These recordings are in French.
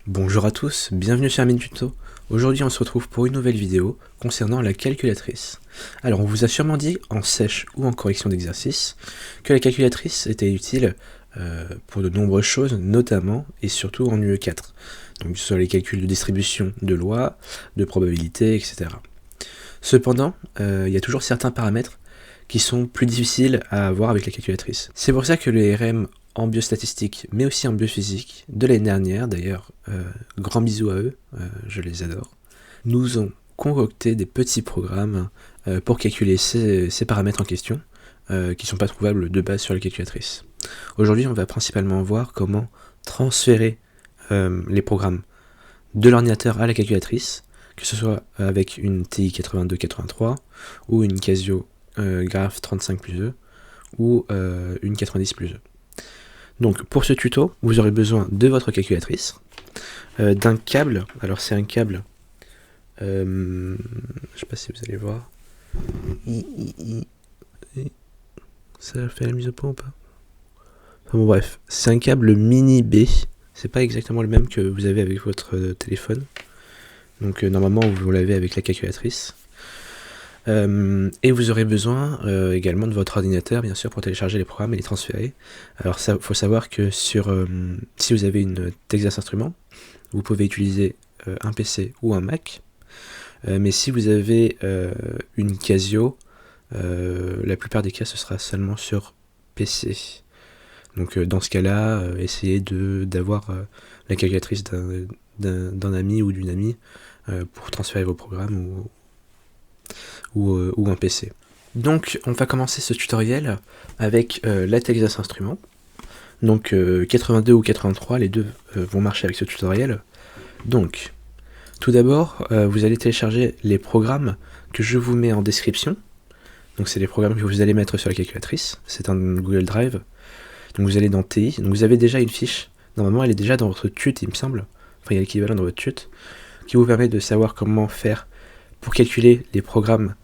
Bonjour à tous, bienvenue sur Tuto. Aujourd'hui on se retrouve pour une nouvelle vidéo concernant la calculatrice. Alors on vous a sûrement dit en sèche ou en correction d'exercice que la calculatrice était utile pour de nombreuses choses, notamment et surtout en UE4. Donc sur les calculs de distribution de lois, de probabilité, etc. Cependant, il y a toujours certains paramètres qui sont plus difficiles à avoir avec la calculatrice. C'est pour ça que les RM en biostatistique, mais aussi en biophysique, de l'année dernière, d'ailleurs, grand bisous à eux, je les adore, nous ont concocté des petits programmes pour calculer ces paramètres en question, qui ne sont pas trouvables de base sur la calculatrice. Aujourd'hui, on va principalement voir comment transférer les programmes de l'ordinateur à la calculatrice, que ce soit avec une TI 8283 ou une Casio Graph 35+E ou une 90+E. Donc pour ce tuto, vous aurez besoin de votre calculatrice, d'un câble. Alors c'est un câble, je sais pas si vous allez voir. Ça fait la mise au point ou pas? Enfin bon bref, c'est un câble mini B. C'est pas exactement le même que vous avez avec votre téléphone. Donc normalement vous l'avez avec la calculatrice. Et vous aurez besoin également de votre ordinateur, bien sûr, pour télécharger les programmes et les transférer. Alors ça, faut savoir que si vous avez une Texas Instruments, vous pouvez utiliser un PC ou un Mac. Mais si vous avez une Casio, la plupart des cas ce sera seulement sur PC. Donc dans ce cas-là, essayez d'avoir la calculatrice d'un ami ou d'une amie pour transférer vos programmes ou un PC. Donc on va commencer ce tutoriel avec la Texas Instruments. Donc 82 ou 83, les deux vont marcher avec ce tutoriel. Donc tout d'abord, vous allez télécharger les programmes que je vous mets en description. Donc c'est les programmes que vous allez mettre sur la calculatrice. C'est un Google Drive. Donc vous allez dans TI. Donc vous avez déjà une fiche. Normalement elle est déjà dans votre tut, il me semble. Enfin il y a l'équivalent dans votre tut, qui vous permet de savoir comment faire pour calculer les programmes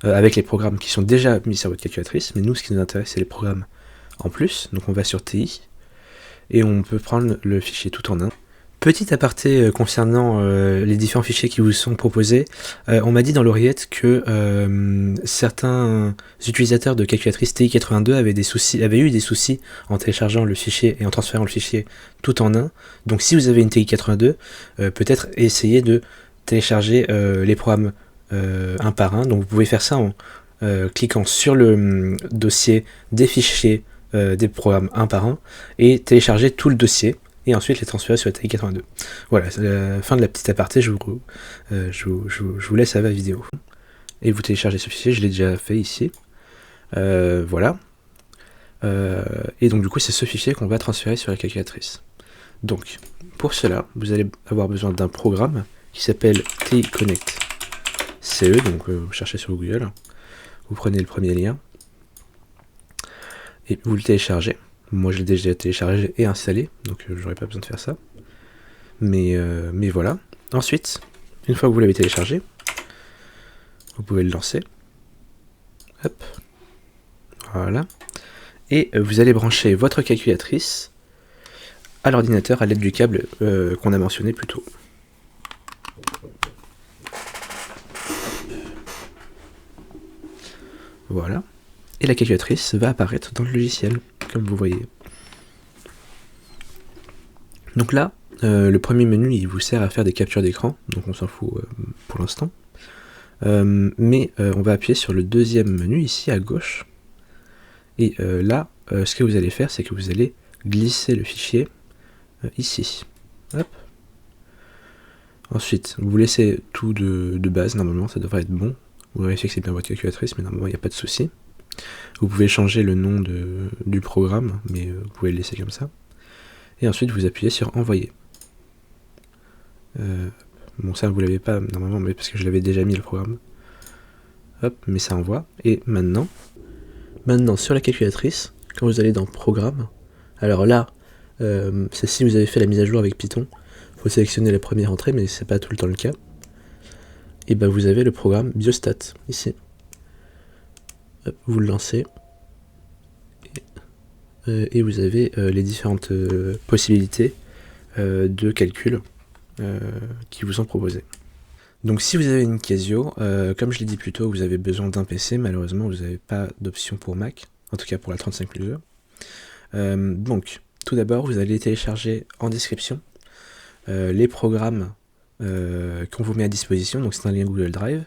avec les programmes qui sont déjà mis sur votre calculatrice. Mais nous, ce qui nous intéresse, c'est les programmes en plus. Donc on va sur TI et on peut prendre le fichier tout en un. Petit aparté concernant les différents fichiers qui vous sont proposés, on m'a dit dans l'oreillette que certains utilisateurs de calculatrice TI82 avaient eu des soucis en téléchargeant le fichier et en transférant le fichier tout en un. Donc si vous avez une TI82, peut-être essayez de télécharger les programmes un par un. Donc vous pouvez faire ça en cliquant sur le dossier des fichiers des programmes un par un et télécharger tout le dossier et ensuite les transférer sur la TI82. Voilà, c'est la fin de la petite aparté, je vous laisse à la vidéo. Et vous téléchargez ce fichier, je l'ai déjà fait ici. Voilà. Et donc du coup c'est ce fichier qu'on va transférer sur la calculatrice. Donc pour cela, vous allez avoir besoin d'un programme qui s'appelle TI Connect CE, donc vous cherchez sur Google, vous prenez le premier lien et vous le téléchargez. Moi je l'ai déjà téléchargé et installé, donc j'aurais pas besoin de faire ça. Mais voilà. Ensuite, une fois que vous l'avez téléchargé, vous pouvez le lancer. Hop. Voilà. Et vous allez brancher votre calculatrice à l'ordinateur à l'aide du câble qu'on a mentionné plus tôt. Voilà. Et la calculatrice va apparaître dans le logiciel, comme vous voyez. Donc là, le premier menu, il vous sert à faire des captures d'écran, donc on s'en fout pour l'instant. Mais on va appuyer sur le deuxième menu, ici à gauche. Et là, ce que vous allez faire, c'est que vous allez glisser le fichier ici. Hop. Ensuite, vous laissez tout de base, normalement, ça devrait être bon. Vous vérifiez que c'est bien votre calculatrice, mais normalement il n'y a pas de souci. Vous pouvez changer le nom du programme, mais vous pouvez le laisser comme ça. Et ensuite vous appuyez sur envoyer. Bon ça vous l'avez pas normalement, mais parce que je l'avais déjà mis le programme. Hop, mais ça envoie. Et maintenant sur la calculatrice, quand vous allez dans programme, alors là, c'est si vous avez fait la mise à jour avec Python, il faut sélectionner la première entrée, mais c'est pas tout le temps le cas. Et ben vous avez le programme Biostat ici. Hop, vous le lancez et vous avez les différentes possibilités de calcul qui vous sont proposés. Donc si vous avez une Casio, comme je l'ai dit plus tôt, vous avez besoin d'un PC, malheureusement vous n'avez pas d'option pour Mac, en tout cas pour la 35 plus 2. Donc tout d'abord vous allez télécharger en description les programmes qu'on vous met à disposition, donc c'est un lien Google Drive.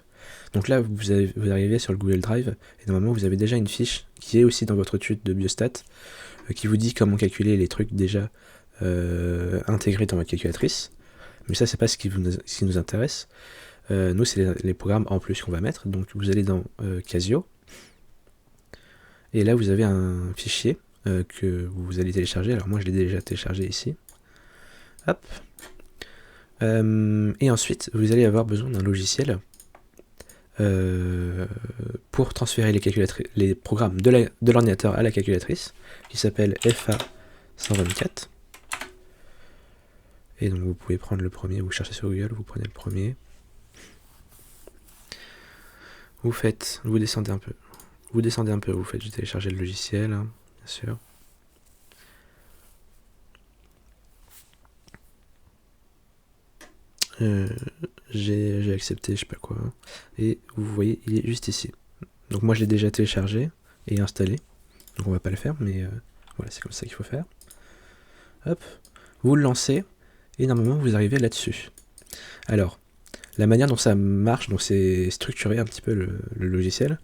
Donc là vous arrivez sur le Google Drive et normalement vous avez déjà une fiche qui est aussi dans votre tuto de biostat qui vous dit comment calculer les trucs déjà intégrés dans votre calculatrice. Mais ça c'est pas ce qui nous intéresse. Nous c'est les programmes en plus qu'on va mettre. Donc vous allez dans Casio et là vous avez un fichier que vous allez télécharger. Alors moi je l'ai déjà téléchargé ici. Hop. Et ensuite vous allez avoir besoin d'un logiciel pour transférer les programmes de l'ordinateur à la calculatrice qui s'appelle FA124. Et donc vous pouvez prendre le premier, vous cherchez sur Google, vous prenez le premier. Vous descendez un peu. Vous faites télécharger le logiciel, hein, bien sûr. J'ai accepté, je sais pas quoi. Et vous voyez, il est juste ici. Donc moi je l'ai déjà téléchargé et installé. Donc on va pas le faire, mais voilà, c'est comme ça qu'il faut faire. Hop, vous le lancez et normalement vous arrivez là-dessus. Alors, la manière dont ça marche, donc c'est structuré un petit peu le logiciel,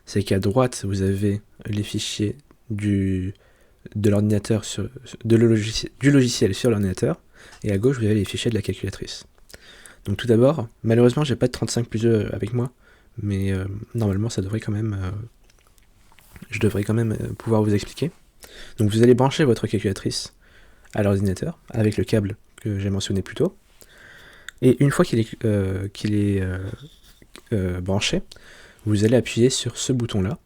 c'est qu'à droite vous avez les fichiers du logiciel sur l'ordinateur et à gauche vous avez les fichiers de la calculatrice. Donc tout d'abord, malheureusement j'ai pas de 35 plus 2 avec moi, mais normalement ça devrait quand même, je devrais quand même pouvoir vous expliquer. Donc vous allez brancher votre calculatrice à l'ordinateur avec le câble que j'ai mentionné plus tôt, et une fois qu'il est branché, vous allez appuyer sur ce bouton là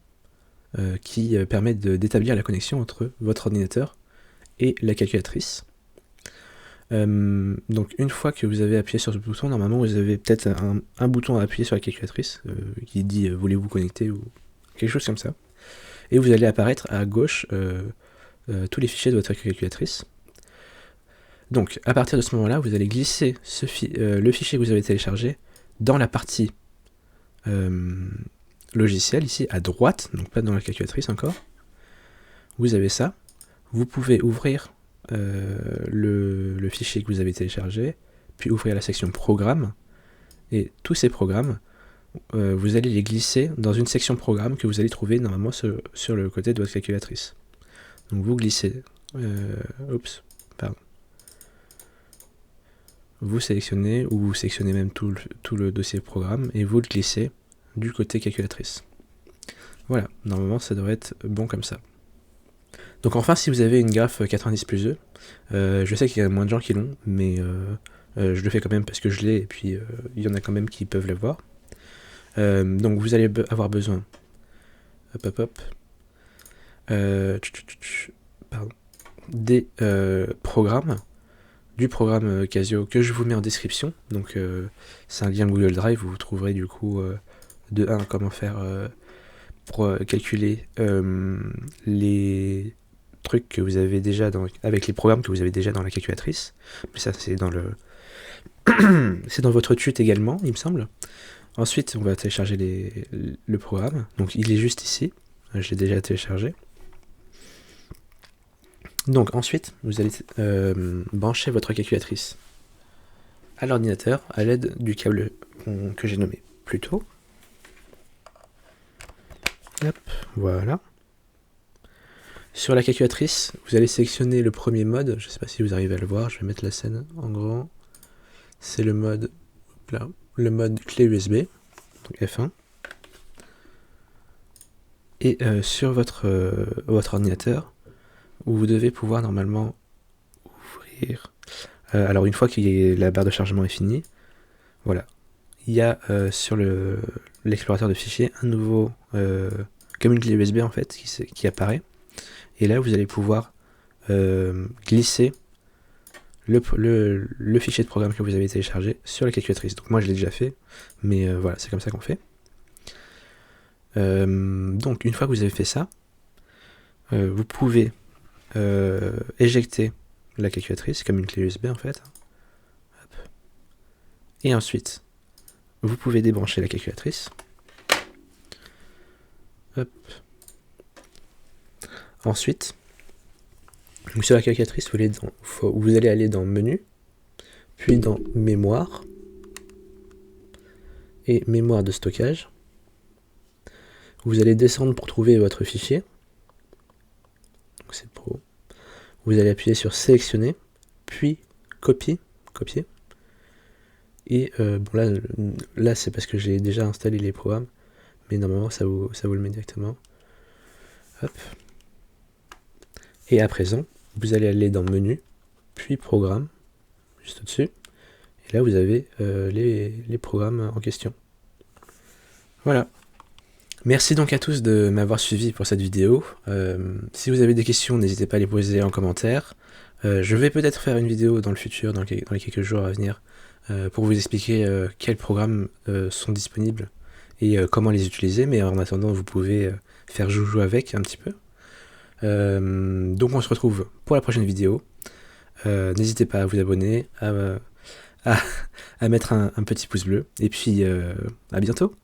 qui permet d'établir la connexion entre votre ordinateur et la calculatrice. Donc une fois que vous avez appuyé sur ce bouton, normalement vous avez peut-être un bouton à appuyer sur la calculatrice qui dit voulez-vous connecter ou quelque chose comme ça, et vous allez apparaître à gauche tous les fichiers de votre calculatrice. Donc à partir de ce moment là vous allez glisser le fichier que vous avez téléchargé dans la partie logiciel ici à droite, donc pas dans la calculatrice encore. Vous avez ça, vous pouvez ouvrir le fichier que vous avez téléchargé, puis ouvrir la section programme, et tous ces programmes, vous allez les glisser dans une section programme que vous allez trouver normalement sur le côté de votre calculatrice. Donc vous glissez, vous sélectionnez, ou vous sélectionnez même tout le dossier programme, et vous le glissez du côté calculatrice. Voilà, normalement ça devrait être bon comme ça. Donc enfin, si vous avez une graphe 90 plus 2, je sais qu'il y a moins de gens qui l'ont, mais je le fais quand même parce que je l'ai, et puis il y en a quand même qui peuvent l'avoir. Donc vous allez avoir besoin des programmes, du programme Casio que je vous mets en description. Donc c'est un lien Google Drive, vous trouverez du coup de 1 comment faire pour calculer les trucs que vous avez déjà avec les programmes que vous avez déjà dans la calculatrice. Mais ça c'est dans c'est dans votre tuto également, il me semble. Ensuite on va télécharger le programme, donc il est juste ici, je l'ai déjà téléchargé. Donc ensuite vous allez brancher votre calculatrice à l'ordinateur à l'aide du câble que j'ai nommé plus tôt. Hop, voilà. Sur la calculatrice, vous allez sélectionner le premier mode, je ne sais pas si vous arrivez à le voir, je vais mettre la scène en grand. C'est le mode, là, le mode clé USB, donc F1. Et sur votre ordinateur, vous devez pouvoir normalement ouvrir. Alors une fois que la barre de chargement est finie, voilà. Il y a sur l'explorateur de fichiers un nouveau, comme une clé USB en fait, qui apparaît. Et là vous allez pouvoir glisser le fichier de programme que vous avez téléchargé sur la calculatrice. Donc moi je l'ai déjà fait, mais voilà, c'est comme ça qu'on fait. Donc une fois que vous avez fait ça, vous pouvez éjecter la calculatrice comme une clé USB en fait. Hop. Et ensuite, vous pouvez débrancher la calculatrice. Hop. Ensuite, sur la calculatrice, vous allez aller dans Menu, puis dans Mémoire, et Mémoire de stockage. Vous allez descendre pour trouver votre fichier. C'est Pro. Vous allez appuyer sur Sélectionner, puis Copier. Et bon là c'est parce que j'ai déjà installé les programmes, mais normalement ça vous le met directement. Hop. Et à présent, vous allez aller dans Menu, puis Programme, juste au-dessus. Et là vous avez les programmes en question. Voilà. Merci donc à tous de m'avoir suivi pour cette vidéo. Si vous avez des questions, n'hésitez pas à les poser en commentaire. Je vais peut-être faire une vidéo dans le futur, dans les quelques jours à venir, pour vous expliquer quels programmes sont disponibles et comment les utiliser, mais en attendant vous pouvez faire joujou avec un petit peu. Donc on se retrouve pour la prochaine vidéo. N'hésitez pas à vous abonner, à mettre un petit pouce bleu, et puis à bientôt.